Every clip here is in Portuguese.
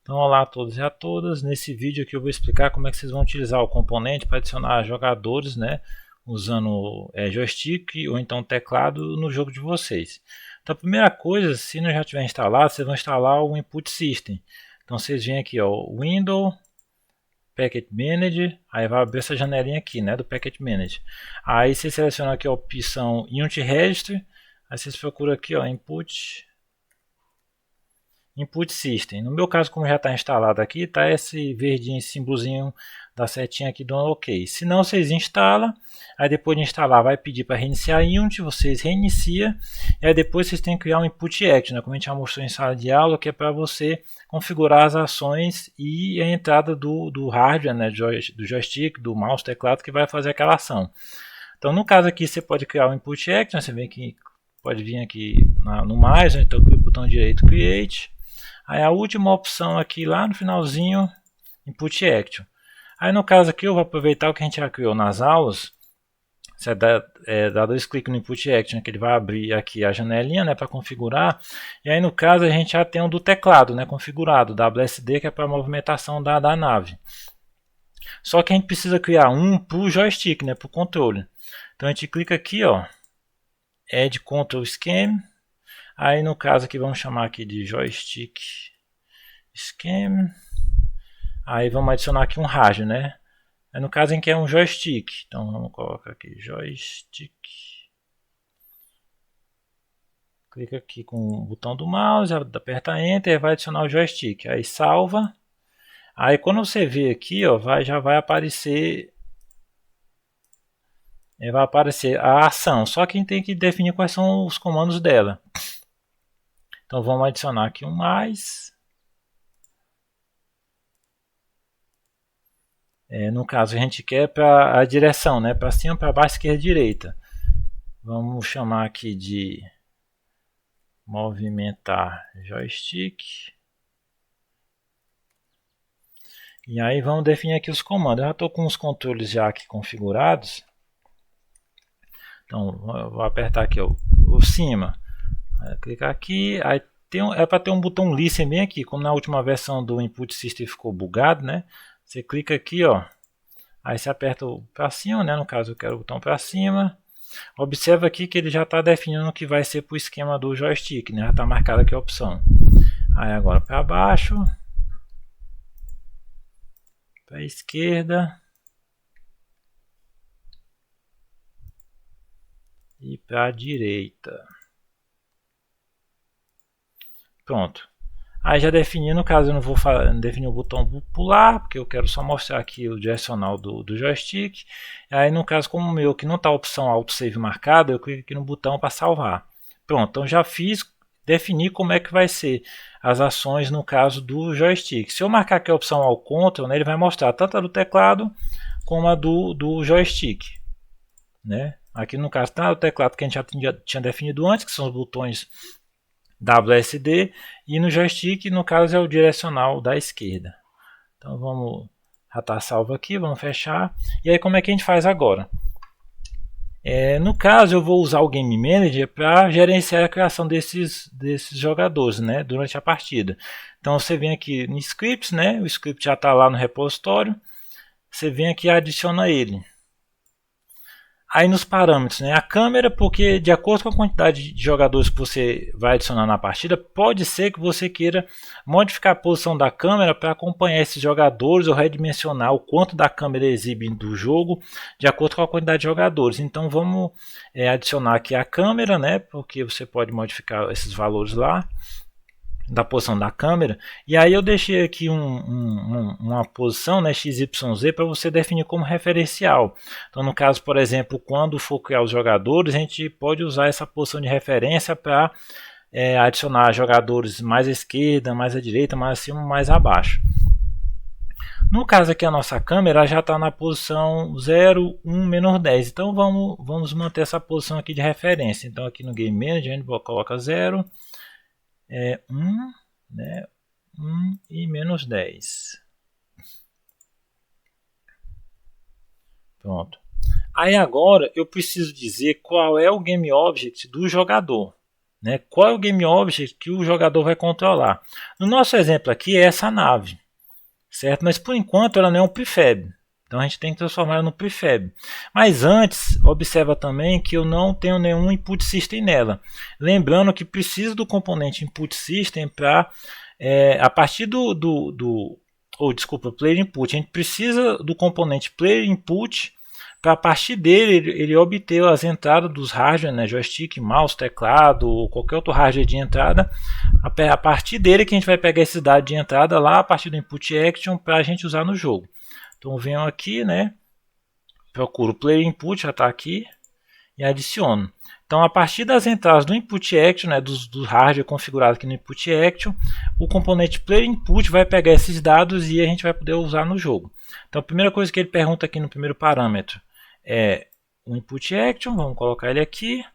Então, olá a todos e a todas. Nesse vídeo aqui eu vou explicar como é que vocês vão utilizar o componente para adicionar jogadores, né, usando joystick ou então teclado no jogo de vocês. Então, a primeira coisa, se não já tiver instalado, vocês vão instalar o Input System. Então, vocês vêm aqui, ó, Windows, Package Manager, aí vai abrir essa janelinha aqui, né, do Package Manager. Aí vocês selecionam aqui a opção Unity Registry, aí vocês procuram aqui, ó, Input System. No meu caso, como já está instalado aqui, está esse verdinho, esse símbolozinho da setinha aqui do OK. Se não, vocês instalam, aí depois de instalar vai pedir para reiniciar a Unity, vocês reiniciam, e aí depois vocês têm que criar um Input Action, né, como a gente já mostrou em sala de aula, que é para você configurar as ações e a entrada do hardware, né, do joystick, do mouse, teclado, que vai fazer aquela ação. Então, no caso aqui, você pode criar um Input Action, você vem aqui, pode vir aqui no mais, então clica no botão direito Create. Aí a última opção aqui lá no finalzinho, Input Action. Aí no caso aqui eu vou aproveitar o que a gente já criou nas aulas. Você dá dois cliques no Input Action, que ele vai abrir aqui a janelinha, né, para configurar. E aí no caso a gente já tem um do teclado, né, configurado, WSD, que é para a movimentação da nave. Só que a gente precisa criar um para o joystick, né, para o controle. Então a gente clica aqui, ó, Add Control Scheme. Aí no caso aqui vamos chamar aqui de joystick scheme. Aí vamos adicionar aqui um hardware, né? Aí no caso em que é um joystick. Então vamos colocar aqui joystick. Clica aqui com o botão do mouse, aperta Enter e vai adicionar o joystick. Aí salva. Aí quando você vê aqui, ó, já vai aparecer a ação. Só que a gente tem que definir quais são os comandos dela. Então vamos adicionar aqui um mais. No caso a gente quer para a direção, né? Para cima, para baixo, esquerda, direita. Vamos chamar aqui de movimentar joystick. E aí vamos definir aqui os comandos. Eu já estou com os controles já aqui configurados. Então eu vou apertar aqui o cima. Clicar aqui. Aí é para ter um botão listen bem aqui. Como na última versão do Input System ficou bugado, né? Você clica aqui, ó. Aí você aperta para cima, né? No caso eu quero o botão para cima. Observa aqui que ele já está definindo o que vai ser para o esquema do joystick, né? Já está marcada aqui a opção. Aí agora para baixo, para a esquerda e para a direita. Pronto. Aí já defini, no caso eu não vou definir o botão pular, porque eu quero só mostrar aqui o direcional do joystick. Aí no caso, como o meu que não está a opção autosave marcada, eu clico aqui no botão para salvar. Pronto, então já defini como é que vai ser as ações no caso do joystick. Se eu marcar aqui a opção ao control, né, ele vai mostrar tanto a do teclado como a do joystick. Né? Aqui no caso está o teclado que a gente já tinha definido antes, que são os botões WSD, e no joystick, no caso, é o direcional da esquerda. Então vamos, já está salvo aqui, vamos fechar. E aí como é que a gente faz agora? No caso, eu vou usar o Game Manager para gerenciar a criação desses jogadores, né, durante a partida. Então você vem aqui no Scripts, né, o script já está lá no repositório. Você vem aqui e adiciona ele. Aí nos parâmetros, né, a câmera, porque de acordo com a quantidade de jogadores que você vai adicionar na partida, pode ser que você queira modificar a posição da câmera para acompanhar esses jogadores ou redimensionar o quanto da câmera exibe do jogo de acordo com a quantidade de jogadores. Então vamos adicionar aqui a câmera, né, porque você pode modificar esses valores lá da posição da câmera, e aí eu deixei aqui uma posição, né, XYZ, para você definir como referencial. Então no caso, por exemplo, quando for criar os jogadores, a gente pode usar essa posição de referência para adicionar jogadores mais à esquerda, mais à direita, mais acima, mais abaixo. No caso aqui a nossa câmera já está na posição 0, 1, menos 10, então vamos manter essa posição aqui de referência. Então aqui no Game Manager a gente coloca 0, 1, né, 1 e menos 10. Pronto. Aí agora eu preciso dizer qual é o Game Object do jogador. né? Qual é o Game Object que o jogador vai controlar? No nosso exemplo aqui é essa nave, certo? Mas por enquanto ela não é um prefab. Então a gente tem que transformar ela no prefab. Mas antes, observa também que eu não tenho nenhum input system nela. Lembrando que precisa do componente input system para, a partir player input. A gente precisa do componente player input para, a partir dele, ele obter as entradas dos hardware, né, joystick, mouse, teclado ou qualquer outro hardware de entrada. A partir dele que a gente vai pegar esses dados de entrada lá a partir do input action para a gente usar no jogo. Então venho aqui, né, procuro o player input, já está aqui, e adiciono. Então a partir das entradas do input action, né, do hardware configurado aqui no input action, o componente player input vai pegar esses dados e a gente vai poder usar no jogo. Então a primeira coisa que ele pergunta aqui no primeiro parâmetro é o input action, vamos colocar ele aqui.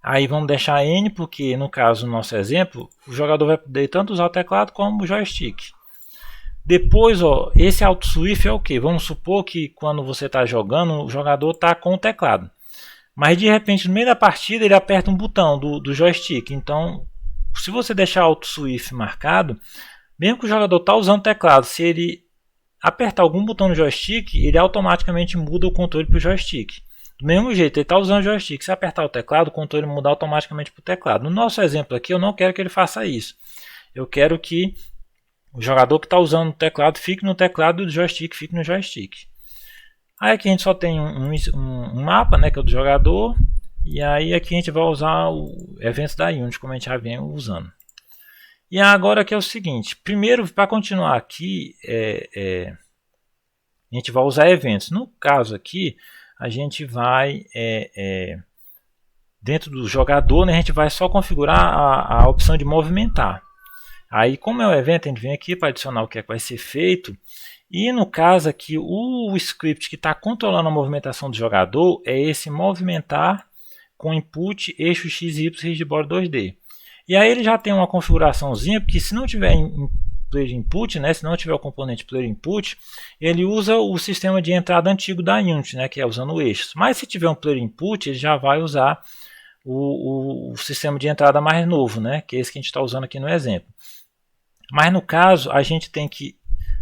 Aí vamos deixar N, porque no caso, no nosso exemplo, o jogador vai poder tanto usar o teclado como o joystick. Depois, ó, esse auto swift é o que? Vamos supor que quando você está jogando, o jogador está com o teclado. Mas de repente, no meio da partida, ele aperta um botão do joystick. Então, se você deixar auto swift marcado, mesmo que o jogador está usando o teclado, se ele apertar algum botão no joystick, ele automaticamente muda o controle para o joystick. Do mesmo jeito, ele está usando o joystick. Se apertar o teclado, o controle muda automaticamente para o teclado. No nosso exemplo aqui, eu não quero que ele faça isso. Eu quero que o jogador que está usando o teclado fique no teclado e o joystick fique no joystick. Aí aqui a gente só tem um mapa, né, que é o do jogador. E aí aqui a gente vai usar o eventos da Unity, como a gente já vem usando. E agora aqui é o seguinte. Primeiro, para continuar aqui, a gente vai usar eventos. No caso aqui, a gente vai, dentro do jogador, né, a gente vai só configurar a opção de movimentar. Aí, como é o evento, a gente vem aqui para adicionar o que é que vai ser feito. E no caso aqui, o script que está controlando a movimentação do jogador é esse movimentar com input eixo x e y rigidboard 2D. E aí ele já tem uma configuraçãozinha, porque se não tiver player input, né, se não tiver o componente player input, ele usa o sistema de entrada antigo da Unity, né, que é usando eixos. Mas se tiver um player input, ele já vai usar o sistema de entrada mais novo, né, que é esse que a gente está usando aqui no exemplo. Mas no caso, a gente tem que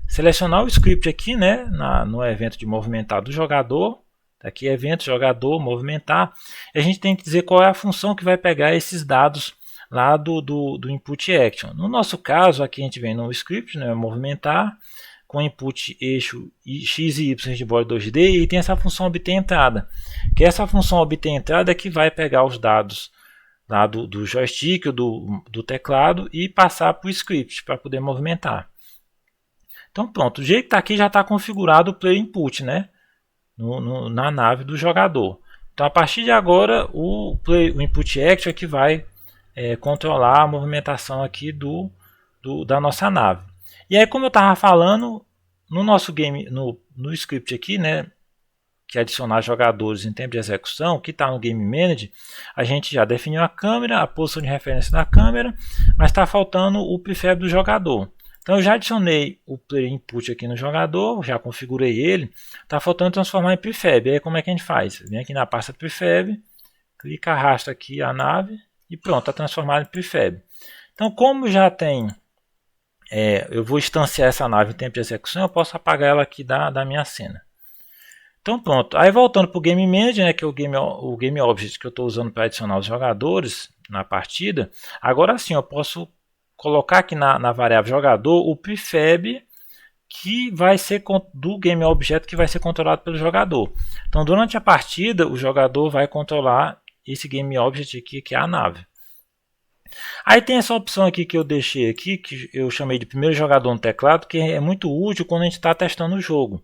selecionar o script aqui, né, no evento de movimentar do jogador. Aqui evento, jogador, movimentar. E a gente tem que dizer qual é a função que vai pegar esses dados lá do input action. No nosso caso, aqui a gente vem no script, né, movimentar, com input eixo x e y de bordo 2D, e tem essa função obter entrada. Que essa função obter entrada é que vai pegar os dados lá do joystick, do teclado, e passar para o script para poder movimentar. Então pronto, o jeito que está aqui já está configurado o player input, né, na nave do jogador. Então a partir de agora o input action é que vai controlar a movimentação aqui da nossa nave. E aí, como eu estava falando, no nosso game, no script aqui, né, que é adicionar jogadores em tempo de execução, que está no Game Manager, a gente já definiu a câmera, a posição de referência da câmera, mas está faltando o prefab do jogador. Então eu já adicionei o player input aqui no jogador, já configurei ele, está faltando transformar em prefab. E aí como é que a gente faz? Vem aqui na pasta prefab, clica, arrasta aqui a nave e pronto, está transformado em prefab. Então como já tem, eu vou instanciar essa nave em tempo de execução, eu posso apagar ela aqui da minha cena. Então pronto, aí voltando para o Game Manager, né, que é o Game Object que eu estou usando para adicionar os jogadores na partida, agora sim eu posso colocar aqui na variável jogador o prefab que vai ser do Game Object que vai ser controlado pelo jogador. Então durante a partida o jogador vai controlar esse Game Object aqui, que é a nave. Aí tem essa opção aqui que eu deixei aqui, que eu chamei de primeiro jogador no teclado, que é muito útil quando a gente está testando o jogo.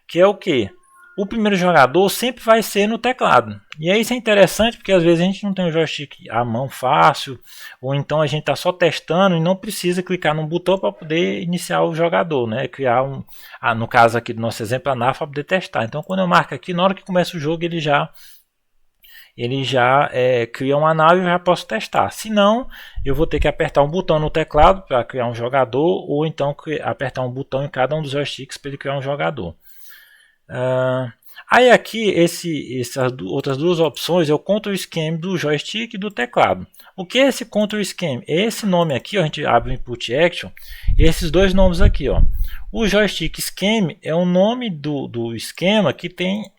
Que é o que? O primeiro jogador sempre vai ser no teclado. E aí isso é interessante porque às vezes a gente não tem o joystick à mão fácil, ou então a gente está só testando e não precisa clicar num botão para poder iniciar o jogador, né? Criar no caso aqui do nosso exemplo, a nave para poder testar. Então quando eu marco aqui, na hora que começa o jogo, ele já cria uma nave e eu já posso testar. Se não, eu vou ter que apertar um botão no teclado para criar um jogador, ou então apertar um botão em cada um dos joysticks para ele criar um jogador. Aí aqui, outras duas opções é o Control Scheme do joystick e do teclado. O que é esse Control Scheme? Esse nome aqui, ó, a gente abre o Input Action, esses dois nomes aqui. Ó. O Joystick Scheme é o nome do esquema que tem,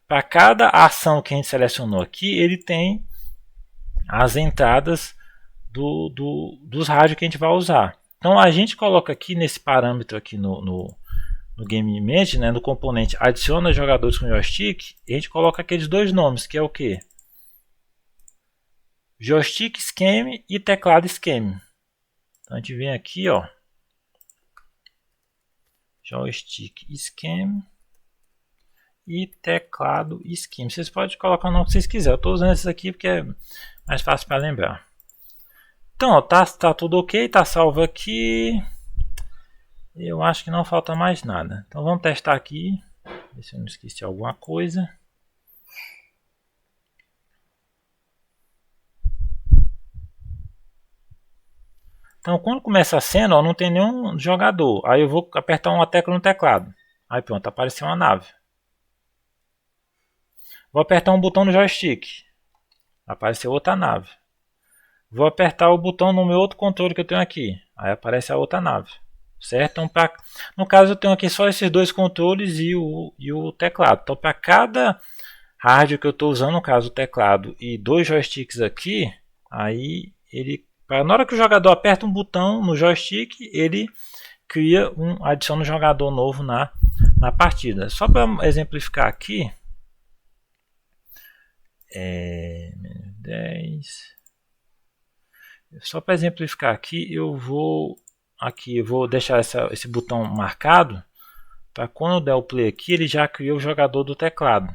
para cada ação que a gente selecionou aqui, ele tem as entradas dos rádios que a gente vai usar. Então a gente coloca aqui nesse parâmetro aqui no Game Image, né, no componente adiciona jogadores com joystick, a gente coloca aqueles dois nomes, que é o que? Joystick Scheme e teclado Scheme. Então a gente vem aqui, ó, Joystick Scheme e teclado Scheme. Vocês podem colocar o nome que vocês quiserem. Eu estou usando esse aqui porque é mais fácil para lembrar. Então, ó, tá tudo ok, tá salvo aqui. Eu acho que não falta mais nada. Então vamos testar aqui. Ver se eu não esqueci alguma coisa. Então quando começa a cena, ó, não tem nenhum jogador. Aí eu vou apertar uma tecla no teclado. Aí pronto, apareceu uma nave. Vou apertar um botão no joystick. Apareceu outra nave. Vou apertar o botão no meu outro controle que eu tenho aqui. Aí aparece a outra nave. Certo? Então, no caso eu tenho aqui só esses dois controles e o teclado. Então para cada hardware que eu estou usando, no caso o teclado e dois joysticks aqui, aí ele, na hora que o jogador aperta um botão no joystick, ele adiciona um jogador novo na partida. Só para exemplificar aqui, 10. Só para exemplificar aqui, eu vou deixar esse botão marcado para quando eu der o play aqui, ele já criou o jogador do teclado.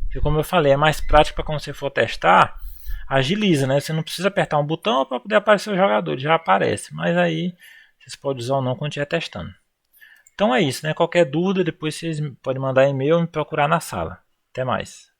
Porque como eu falei, é mais prático para quando você for testar, agiliza, né? Você não precisa apertar um botão para poder aparecer o jogador, ele já aparece. Mas aí vocês podem usar ou não quando estiver testando. Então é isso, né? Qualquer dúvida, depois vocês podem mandar e-mail ou me procurar na sala. Até mais.